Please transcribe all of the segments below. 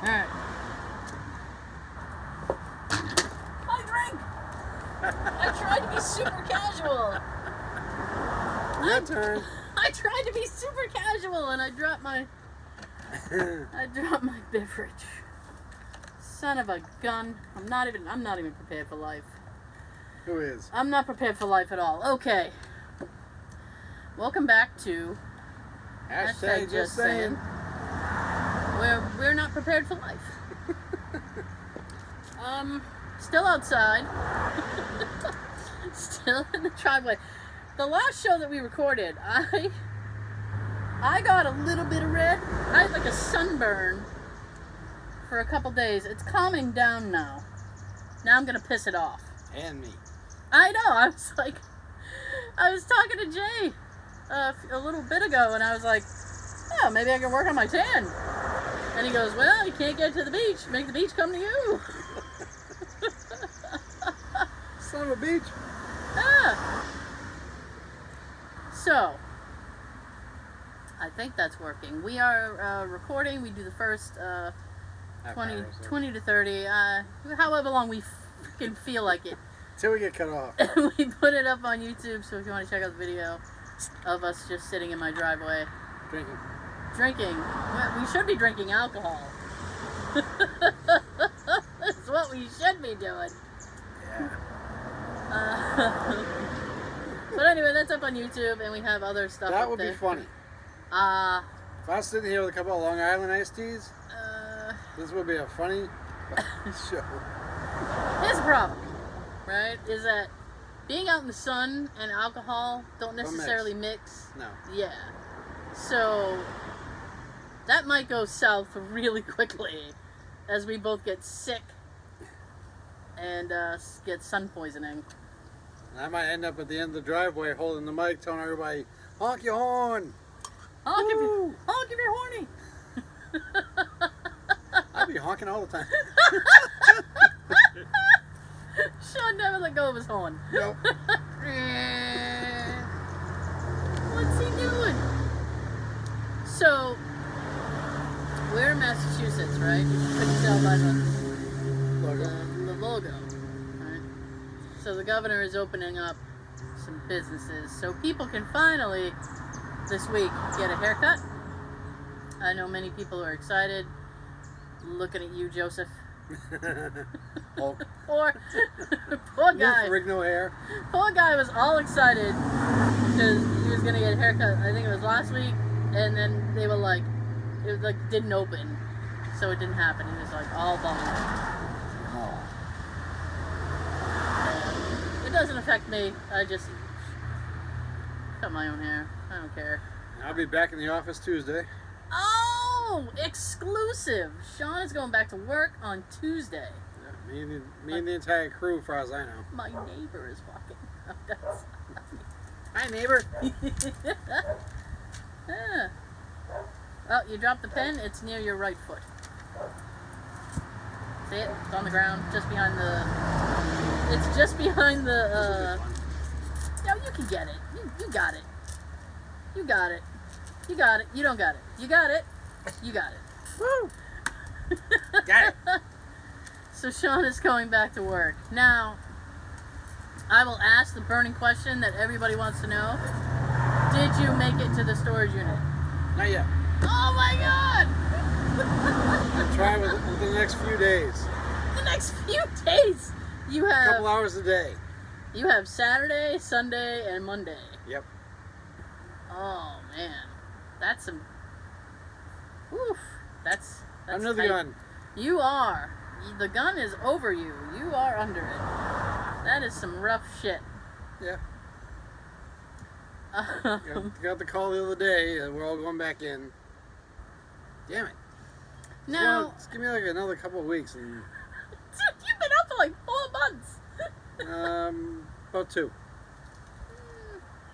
Alright. I drank! I tried to be super casual. Your turn. I tried to be super casual and I dropped my beverage. Son of a gun. I'm not even prepared for life. Who is? I'm not prepared for life at all. Okay. Welcome back to Hashtag just saying. We're not prepared for life. Still outside. Still in the driveway. The last show that we recorded, I got a little bit of red. I had like a sunburn for a couple days. It's calming down now. Now I'm gonna piss it off. And me. I know. I was talking to Jay a little bit ago, and I was like, "Oh, maybe I can work on my tan." And he goes, "Well, you can't get to the beach. Make the beach come to you." Son of a beach. Ah. So, I think that's working. We are recording. We do the first 20 to 30, however long we can feel like it. Till we get cut off. We put it up on YouTube, so if you want to check out the video of us just sitting in my driveway. Drinking. We should be drinking alcohol. That's what we should be doing. Yeah. But anyway, that's up on YouTube, and we have other stuff That up would there. be funny. If I was sitting here with a couple of Long Island iced teas, this would be a funny show. Here's the problem, right? Is that being out in the sun and alcohol don't necessarily mix. No. Yeah. So that might go south really quickly as we both get sick and get sun poisoning. And I might end up at the end of the driveway holding the mic, telling everybody, honk your horn. Honk if you're horny. I'd be honking all the time. Sean never let go of his horn. Nope. What's he doing? So, we're in Massachusetts, right? You couldn't tell by the logo. Right? So the governor is opening up some businesses so people can finally, this week, get a haircut. I know many people are excited. Looking at you, Joseph. Hulk. Poor guy. Rig no hair. Poor guy was all excited because he was gonna get a haircut. I think it was last week, and then they were like, it was like didn't open, so it didn't happen. He was like all bummed. Oh. It doesn't affect me. I just cut my own hair. I don't care. I'll be back in the office Tuesday. Oh, exclusive! Sean is going back to work on Tuesday. Yeah, me and the entire crew, as far as I know. My neighbor is walking. Hi, neighbor. Yeah. Oh, you dropped the pen. It's near your right foot. See it? It's on the ground, just behind the. It's just behind the. No, you can get it. You got it. You got it. You got it. You don't got it. You got it. You got it. Woo! Got it. So Sean is going back to work. Now, I will ask the burning question that everybody wants to know. Did you make it to the storage unit? Not yet. Oh my God! I'll try within the next few days. The next few days, you A have. couple hours a day. You have Saturday, Sunday, and Monday. Yep. Oh man, that's some. Oof, that's Under the tight. gun. You are. The gun is over you. You are under it. That is some rough shit. Yeah. Got the call the other day. We're all going back in. Damn it. Now, Just give me like another couple of weeks and. You've been up for like 4 months. About 2.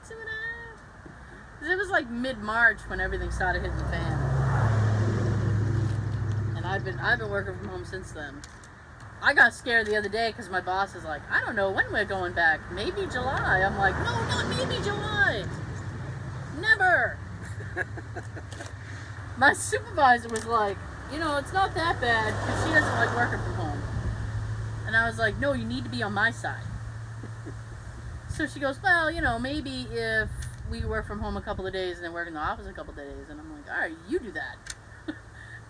2.5. It was like mid-March when everything started hitting the fan. And I've been working from home since then. I got scared the other day because my boss is like, I don't know when we're going back. Maybe July. I'm like, no, not maybe July. Never. My supervisor was like, it's not that bad because she doesn't like working from home. And I was like, no, you need to be on my side. So she goes, well, maybe if we work from home a couple of days and then work in the office a couple of days. And I'm like, all right, you do that.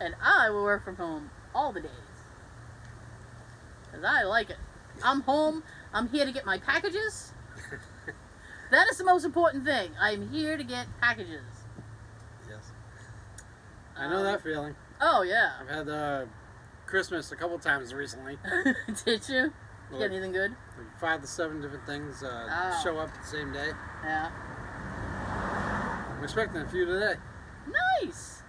And I will work from home all the days. Because I like it. I'm home. I'm here to get my packages. That is the most important thing. I'm here to get packages. Yes. I know that feeling. Oh, yeah. I've had Christmas a couple times recently. Did you? Get anything good? Like 5 to 7 different things show up the same day. Yeah. I'm expecting a few today. Nice.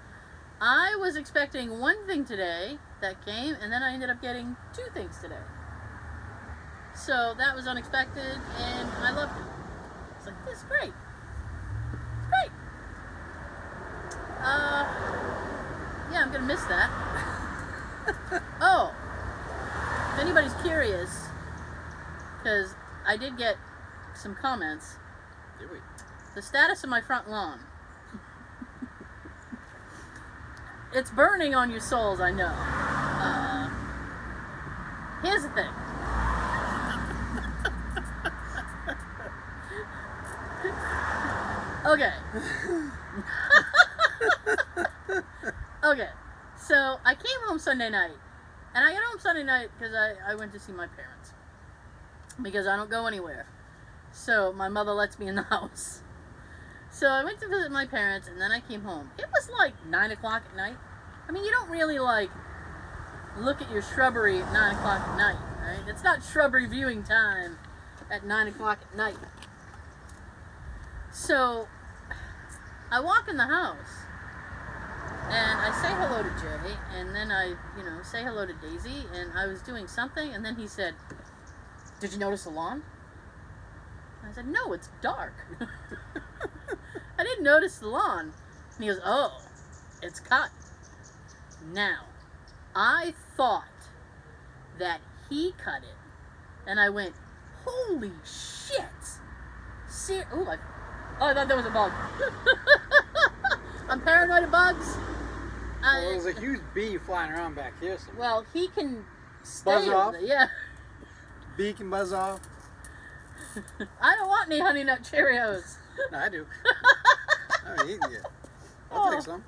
I was expecting one thing today that came, and then I ended up getting 2 things today. So that was unexpected, and I loved it. It's like, this is great. It's great. Yeah, I'm gonna miss that. Oh, if anybody's curious, because I did get some comments. Did we? The status of my front lawn. It's burning on your souls, I know. Here's the thing. Okay. Okay. So I came home Sunday night. And I got home Sunday night because I went to see my parents. Because I don't go anywhere. So my mother lets me in the house. So I went to visit my parents and then I came home. It was like 9 o'clock at night. I mean, you don't really like look at your shrubbery at 9 o'clock at night, right? It's not shrubbery viewing time at 9 o'clock at night. So I walk in the house and I say hello to Jay, and then I, say hello to Daisy, and I was doing something, and then he said, "Did you notice the lawn?" And I said, "No, it's dark." I didn't notice the lawn. And he goes, "Oh, it's cut." Now, I thought that he cut it, and I went, "Holy shit!" I thought that was a bug. I'm paranoid of bugs. Well, there's a huge bee flying around back here somewhere. Well, he can buzz off. There. Yeah. Bee can buzz off. I don't want any Honey Nut Cheerios. No, I do. I haven't eaten yet. I'll take some.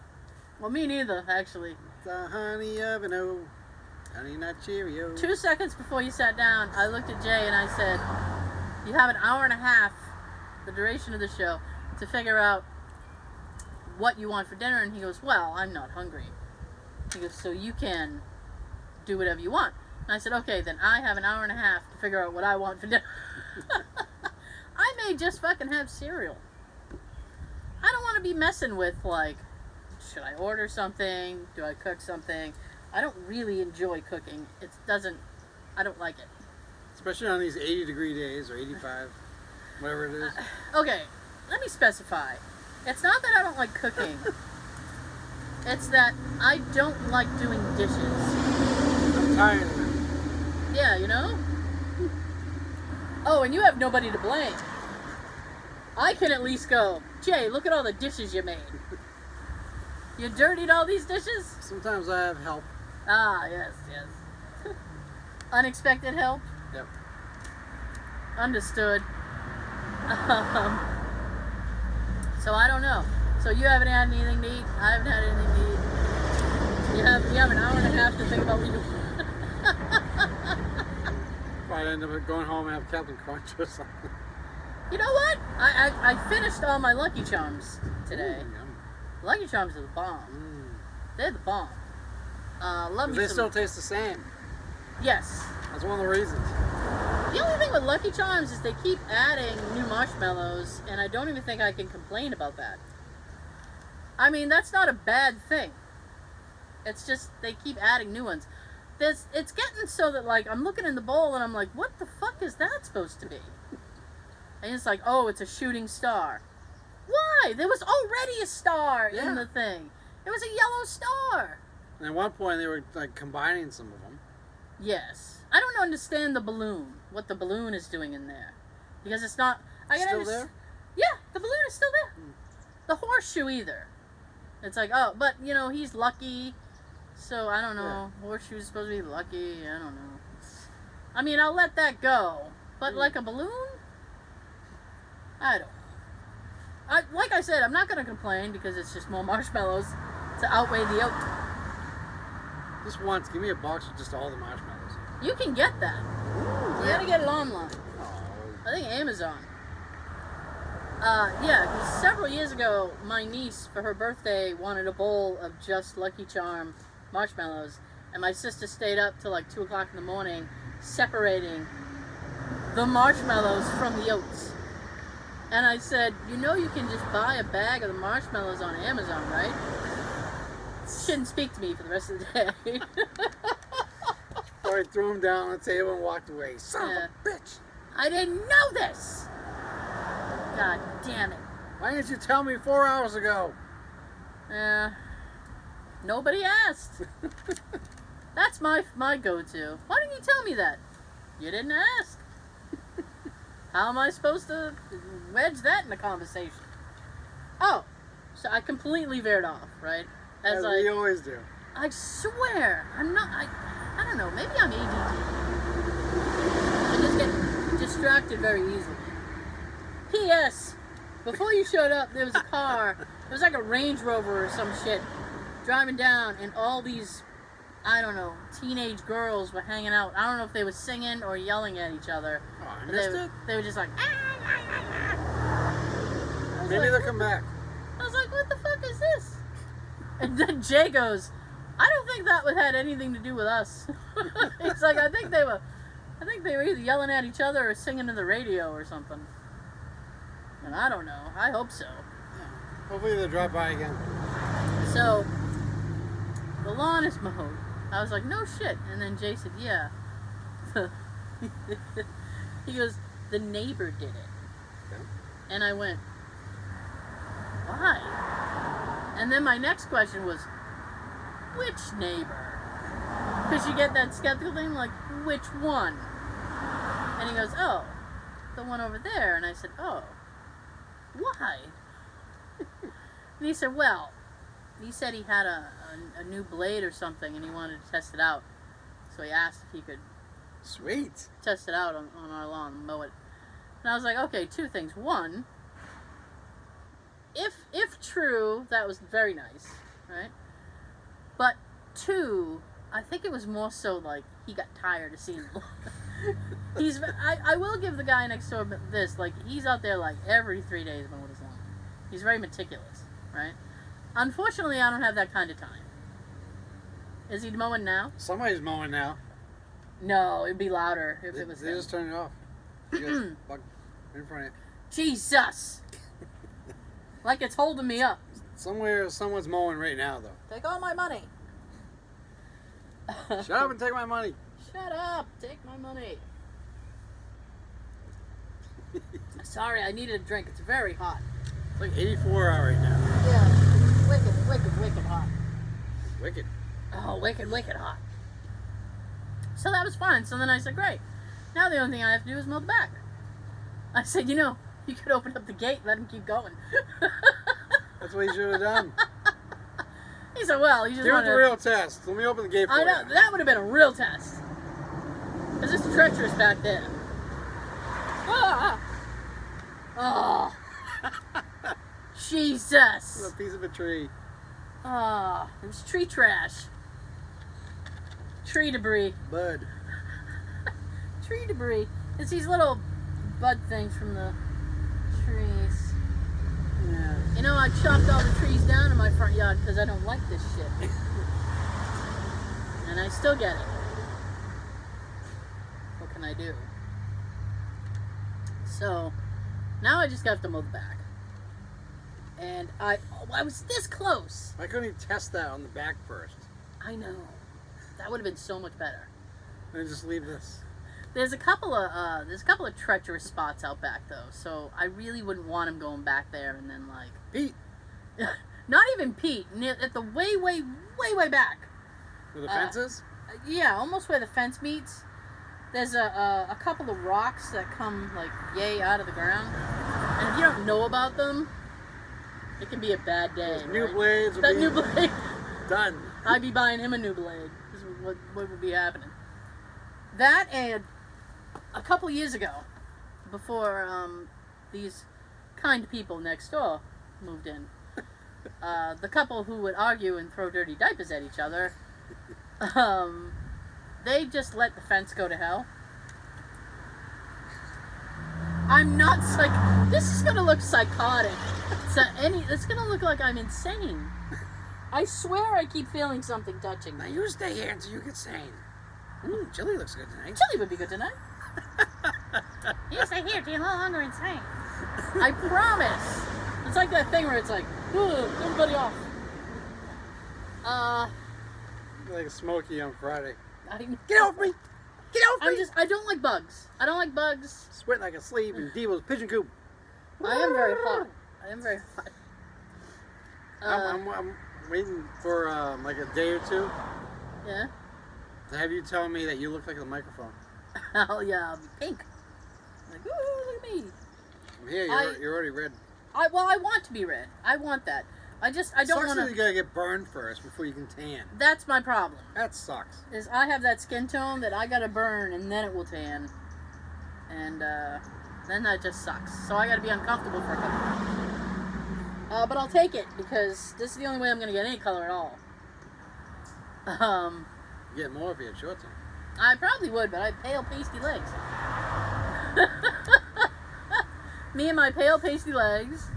Well, me neither, actually. The honey of an oat, Honey Nut Cheerios. 2 seconds before you sat down, I looked at Jay and I said, "You have an hour and a half, the duration of the show, to figure out what you want for dinner." And he goes, "Well, I'm not hungry." He goes, "So you can do whatever you want." And I said, "Okay, then I have an hour and a half to figure out what I want for dinner." I may just fucking have cereal. I don't want to be messing with, like, should I order something? Do I cook something? I don't really enjoy cooking. I don't like it. Especially on these 80-degree days, or 85, whatever it is. Okay, let me specify. It's not that I don't like cooking. It's that I don't like doing dishes. I'm tired of it. Yeah, Oh, and you have nobody to blame. I can at least go, "Jay, look at all the dishes you made. You dirtied all these dishes?" Sometimes I have help. Ah, yes. Unexpected help? Yep. Understood. So I don't know. So you haven't had anything to eat? I haven't had anything to eat. You have an hour and a half to think about what you do. Probably end up going home and have Captain Crunch or something. You know what? I finished all my Lucky Charms today. Ooh, Lucky Charms are the bomb. They're the bomb. Love me they some... still taste the same. Yes. That's one of the reasons. The only thing with Lucky Charms is they keep adding new marshmallows, and I don't even think I can complain about that. I mean, that's not a bad thing. It's just they keep adding new ones. It's getting so that, like, I'm looking in the bowl and I'm like, what the fuck is that supposed to be? And it's like, oh, it's a shooting star. Why? There was already a star in the thing. It was a yellow star. And at one point they were, like, combining some of them. Yes. I don't understand the balloon. What the balloon is doing in there. Because it's not... Still there? Yeah, the balloon is still there. The horseshoe either. It's like, oh, but, he's lucky, So I don't know. Horseshoe was supposed to be lucky. I don't know. I mean, I'll let that go. But like a balloon? I don't know. Like I said, I'm not going to complain because it's just more marshmallows to outweigh the oat. Just once, give me a box with just all the marshmallows. You can get that. You got to get it online. Oh. I think Amazon. Yeah, 'cause several years ago, my niece, for her birthday, wanted a bowl of just Lucky Charm marshmallows. And my sister stayed up till like 2 o'clock in the morning separating the marshmallows from the oats. And I said, you know you can just buy a bag of the marshmallows on Amazon, right? She didn't speak to me for the rest of the day. Probably threw them down on the table and walked away. Son of a bitch! I didn't know this! God damn it. Why didn't you tell me 4 hours ago? Nobody asked. That's my go-to. Why didn't you tell me that? You didn't ask. How am I supposed to wedge that in the conversation? Oh, so I completely veered off, right? As we always do. I swear, I'm not, I don't know, maybe I'm ADD. I just get distracted very easily. P.S. Before you showed up, there was a car, it was like a Range Rover or some shit, driving down, and all these, I don't know, teenage girls were hanging out. I don't know if they were singing or yelling at each other. Oh, I missed it? They were just like, Maybe they'll come back. I was like, what the fuck is this? And then Jay goes, I don't think that had anything to do with us. He's like, I think they were either yelling at each other or singing to the radio or something. And I don't know. I hope so. Hopefully they'll drop by again. So, the lawn is mowed. I was like, no shit. And then Jay said, yeah. He goes, the neighbor did it. Okay. And I went, why? And then my next question was, which neighbor? Because you get that skeptical thing, like, which one? And he goes, oh, the one over there. And I said, oh, why? And he said, well, he said he had a new blade or something and he wanted to test it out. So he asked if he could Sweet. test it out on our lawn, mow it. And I was like, okay, two things. One, if true, that was very nice, right? But two, I think it was more so like he got tired of seeing it. I will give the guy next door this, like he's out there like every 3 days mowing his lawn. He's very meticulous, right? Unfortunately, I don't have that kind of time. Is he mowing now? Somebody's mowing now. No, it'd be louder if it was They him. just turned it off. You guys bug in front of you. Jesus! Like it's holding me up. Somewhere, someone's mowing right now, though. Take all my money. Shut up and take my money. Shut up! Take my money. Sorry, I needed a drink. It's very hot. It's like 84 out right now. Yeah, wicked hot. Wicked. Oh, wicked hot. So that was fun. So then I said, great. Now the only thing I have to do is mow the back. I said, you know, you could open up the gate and let him keep going. That's what he should have done. He said, well, you just Give it wanted the real test. Let me open the gate for I you. know, that would have been a real test. It's just treacherous back there. Ah! Oh. Jesus. It's a piece of a tree. Oh, it was tree trash. Tree debris. Bud. Tree debris. It's these little bud things from the trees. Yeah. You know, I chopped all the trees down in my front yard because I don't like this shit. And I still get it. What can I do? So, now I just have to mow the back. And I was this close. Why couldn't he test that on the back first? I know. That would have been so much better. And just leave this. There's a couple of treacherous spots out back though, so I really wouldn't want him going back there and then like Pete. not even Pete, at the way back. Where the fence is? Yeah, almost where the fence meets. There's a couple of rocks that come like yay out of the ground, and if you don't know about them, it can be a bad day. Those new right? blades will That be new blade. done. I'd be buying him a new blade. This is what would be happening. That and a couple years ago, before these kind people next door moved in, the couple who would argue and throw dirty diapers at each other, they just let the fence go to hell. I'm not this is gonna look psychotic. It's gonna look like I'm insane. I swear I keep feeling something touching me. Now you stay here until you get sane. Chili looks good tonight. Chili would be good tonight. You stay here till you're no longer insane. I promise. It's like that thing where it's like, everybody off. Like Smokey on Friday. Get off me! Get off me! I don't like bugs. I don't like bugs. Sweat like a slave in Devo's pigeon coop. I am very hot. I'm waiting for like a day or two. Yeah. To have you tell me that you look like the microphone. Hell yeah, I'll be pink. Like, ooh, look at me. From here, you're already red. I want to be red. I want that. I don't want to. You gotta get burned first before you can tan. That's my problem. That sucks. Is I have that skin tone that I gotta burn and then it will tan, and then that just sucks. So I gotta be uncomfortable for a couple months. But I'll take it because this is the only way I'm gonna get any color at all. You get more if you had shorts on. I probably would, but I have pale, pasty legs. Me and my pale, pasty legs.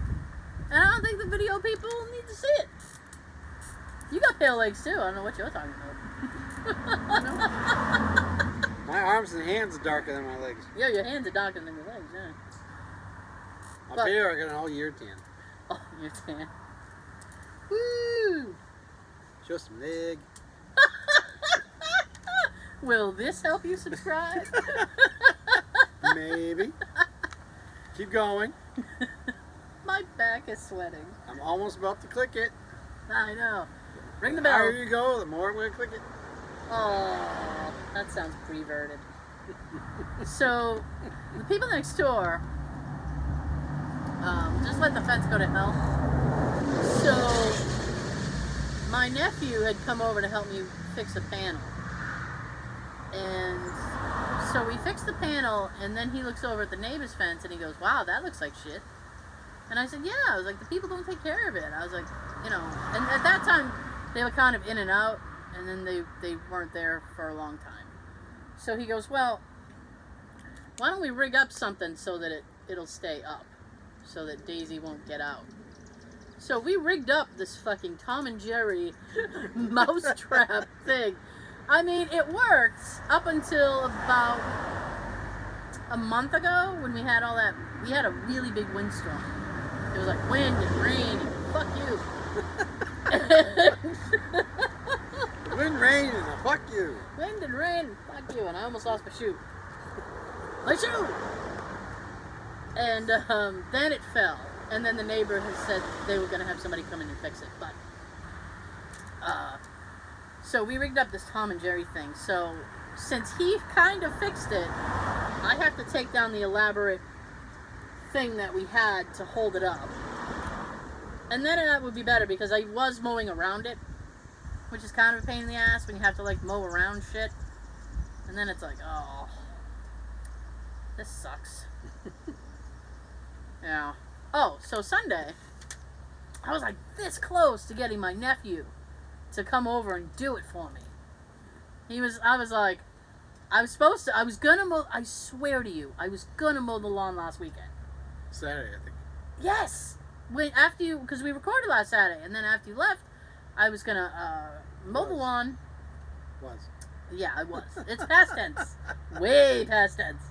And I don't think the video people need to see it. You got pale legs too. I don't know what you're talking about. My arms and hands are darker than my legs. Yeah, your hands are darker than your legs, yeah. Up here, I got an all year tan. Oh, you're tan. Woo! Show some leg. Will this help you subscribe? Maybe. Keep going. My back is sweating. I'm almost about to click it. I know. Ring the The bell. higher you go, the more I'm going to click it. Oh, that sounds perverted. So, the people next door, just let the fence go to hell. So, my nephew had come over to help me fix a panel. And so we fixed the panel, and then he looks over at the neighbor's fence and he goes, wow, that looks like shit. And I said, yeah. I was like, the people don't take care of it. I was like, and at that time, they were kind of in and out, and then they weren't there for a long time. So he goes, well, why don't we rig up something so that it'll stay up, so that Daisy won't get out. So we rigged up this fucking Tom and Jerry mousetrap thing. I mean, it worked up until about a month ago when we had all that. We had a really big windstorm. It was like wind and rain and fuck you. Wind, rain, and fuck you. Wind and rain and fuck you. And I almost lost my shoe. My shoe! And then it fell. And then the neighbor has said they were going to have somebody come in and fix it. But, so we rigged up this Tom and Jerry thing. So since he kind of fixed it, I have to take down the elaborate thing that we had to hold it up. And then that would be better because I was mowing around it, which is kind of a pain in the ass when you have to like mow around shit. And then it's like, oh, this sucks. Yeah. Oh, so Sunday, I was like this close to getting my nephew to come over and do it for me. I was gonna mow, I swear to you, I was gonna mow the lawn last weekend. Saturday, I think. Yes! Because we recorded last Saturday, and then after you left, I was gonna mow the lawn. Was. Yeah, I was. It's past tense. Way past tense.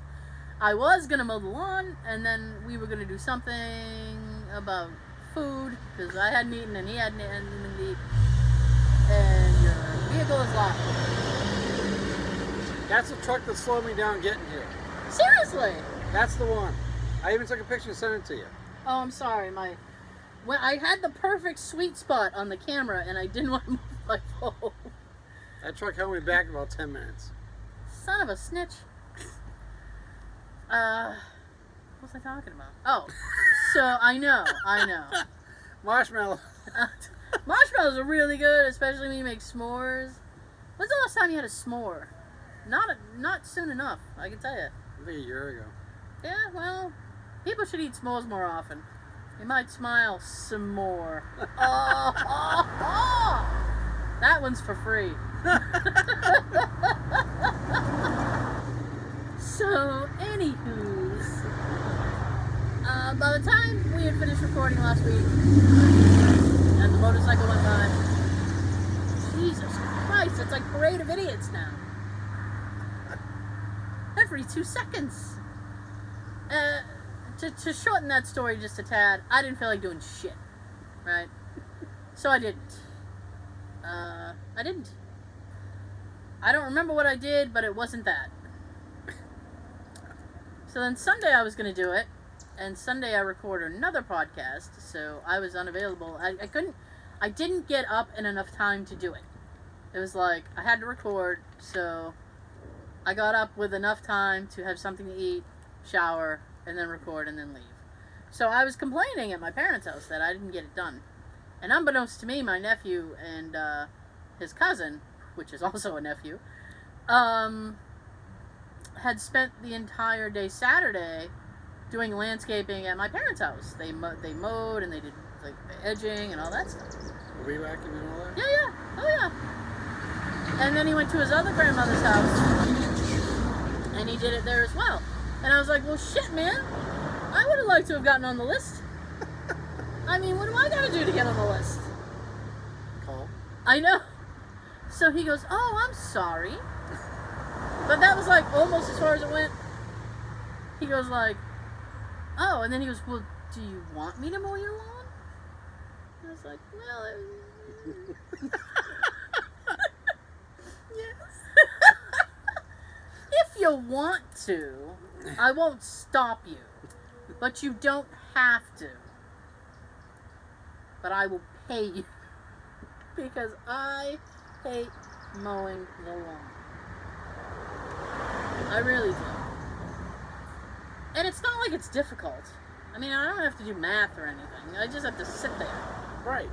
I was gonna mow the lawn, and then we were gonna do something about food, because I hadn't eaten and he hadn't eaten, and your vehicle is locked. That's the truck that slowed me down getting here. Seriously? That's the one. I even took a picture and sent it to you. Oh, I'm sorry. When I had the perfect sweet spot on the camera, and I didn't want to move my phone. That truck held me back about 10 minutes. Son of a snitch. What was I talking about? Oh, so I know. Marshmallow. Marshmallows are really good, especially when you make s'mores. When's the last time you had a s'more? Not soon enough, I can tell you. I think a year ago. Yeah, well, people should eat s'mores more often. You might smile some more. That one's for free. So, anywho's, by the time we had finished recording last week, and the motorcycle went by, Jesus Christ, it's like Parade of Idiots now. Every 2 seconds. To shorten that story just a tad, I didn't feel like doing shit, right? So I didn't. I don't remember what I did, but it wasn't that. So then Sunday I was going to do it, and Sunday I recorded another podcast, so I was unavailable. I didn't get up in enough time to do it. It was like, I had to record, so I got up with enough time to have something to eat, shower, and then record, and then leave. So I was complaining at my parents' house that I didn't get it done. And unbeknownst to me, my nephew and his cousin, which is also a nephew, had spent the entire day Saturday doing landscaping at my parents' house. They mowed and they did like the edging and all that stuff. Weed whacking and all that? Yeah. Oh yeah. And then he went to his other grandmother's house and he did it there as well. And I was like, well shit, man. I would have liked to have gotten on the list. I mean, what do I gotta do to get on the list? Call. I know. So he goes, oh, I'm sorry. But that was like almost as far as it went. He goes like, oh, and then he goes, well, do you want me to mow your lawn? I was like, well, yes. If you want to, I won't stop you. But you don't have to. But I will pay you. Because I hate mowing the lawn. I really do. And it's not like it's difficult. I mean, I don't have to do math or anything. I just have to sit there. Right.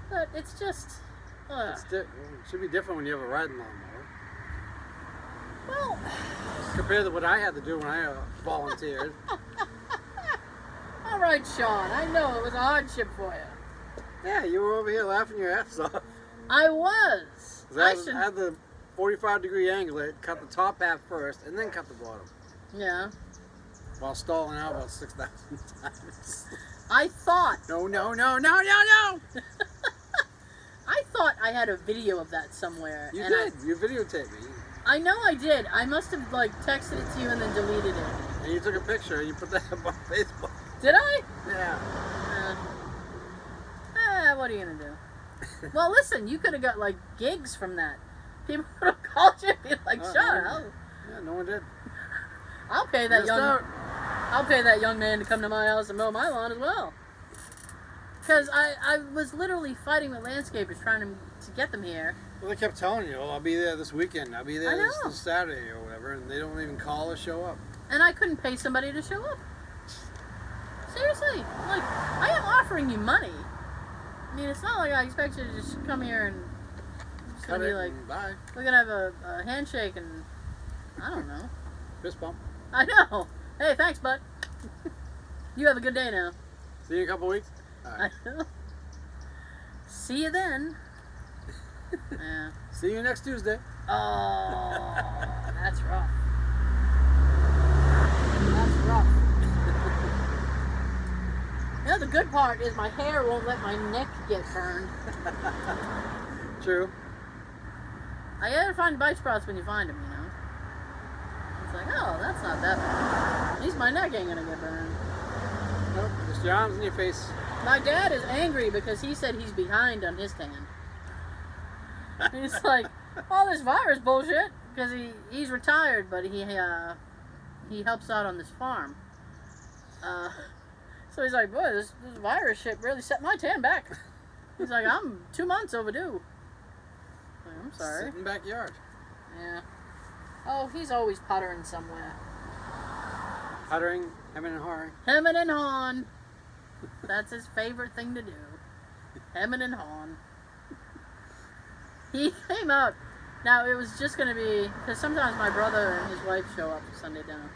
But it's just... It should be different when you have a riding lawnmower. Well... Compared to what I had to do when I volunteered. All right, Sean. I know it was a hardship for you. Yeah, you were over here laughing your ass off. I was. I had the 45-degree angle. It cut the top half first and then cut the bottom. Yeah. While stalling out about 6,000 times. I thought... No. I thought I had a video of that somewhere. You did. You videotaped me. I know I did. I must have, like, texted it to you and then deleted it. And you took a picture and you put that up on Facebook. Did I? Yeah. What are you going to do? Well, listen, you could have got, like, gigs from that. People would have called you and be like, Sean, yeah, no one did. I'll pay that young man to come to my house and mow my lawn as well. Because I was literally fighting with landscapers trying to get them here. Well, they kept telling you, I'll be there this weekend. I'll be there this Saturday or whatever. And they don't even call or show up. And I couldn't pay somebody to show up. Seriously. Like, I am offering you money. I mean, it's not like I expect you to just come here and just Cut be it like, and bye. we're going to have a handshake and, I don't know. Fist bump. I know. Hey, thanks, bud. You have a good day now. See you in a couple weeks. All right. I know. See you then. Yeah. See you next Tuesday. Oh, that's rough. That's rough. You know, the good part is my hair won't let my neck get burned. True. I gotta find bike spots when you find them, you know? It's like, oh, that's not that bad. At least my neck ain't gonna get burned. Nope, just your arms and your face. My dad is angry because he said he's behind on his tan. He's like, all this virus bullshit, because he's retired, but he helps out on this farm. So he's like, boy, this virus shit really set my tan back. He's like, I'm 2 months overdue. Like, I'm sorry. Sit in the backyard. Yeah. Oh, he's always puttering somewhere. Puttering, hemming and hawing. Hemming and hawing. That's his favorite thing to do. Hemming and hawing. He came out. Now, it was just going to be, because sometimes my brother and his wife show up for Sunday dinner.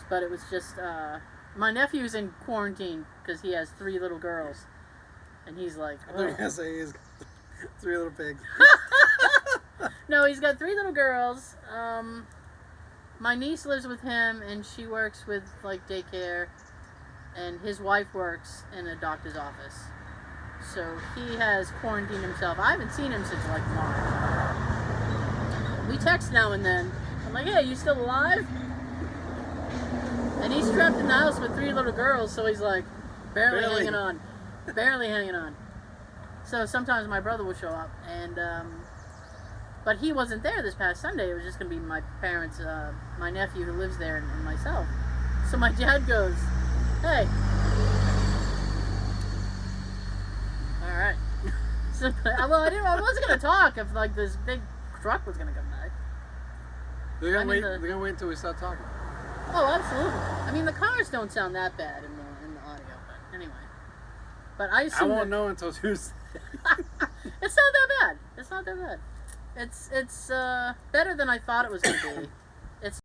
But it was just, my nephew's in quarantine because he has 3 little girls. And he's like, I thought you were going to say he's got 3 little pigs. No, he's got 3 little girls. My niece lives with him, and she works with, like, daycare. And his wife works in a doctor's office. So he has quarantined himself. I haven't seen him since, like, March. We text now and then. I'm like, hey, you still alive? And he's trapped in the house with 3 little girls, so he's, like, barely hanging on. Barely hanging on. So sometimes my brother will show up, and, but he wasn't there this past Sunday. It was just going to be my parents, my nephew who lives there, and myself. So my dad goes, hey. All right. So, well, I wasn't going to talk if, like, this big truck was going to come back. They're going to wait until we start talking. Oh, absolutely. I mean, the cars don't sound that bad in the audio, but anyway. But I assume I won't know until Tuesday. It's not that bad. It's not that bad. It's better than I thought it was going to be.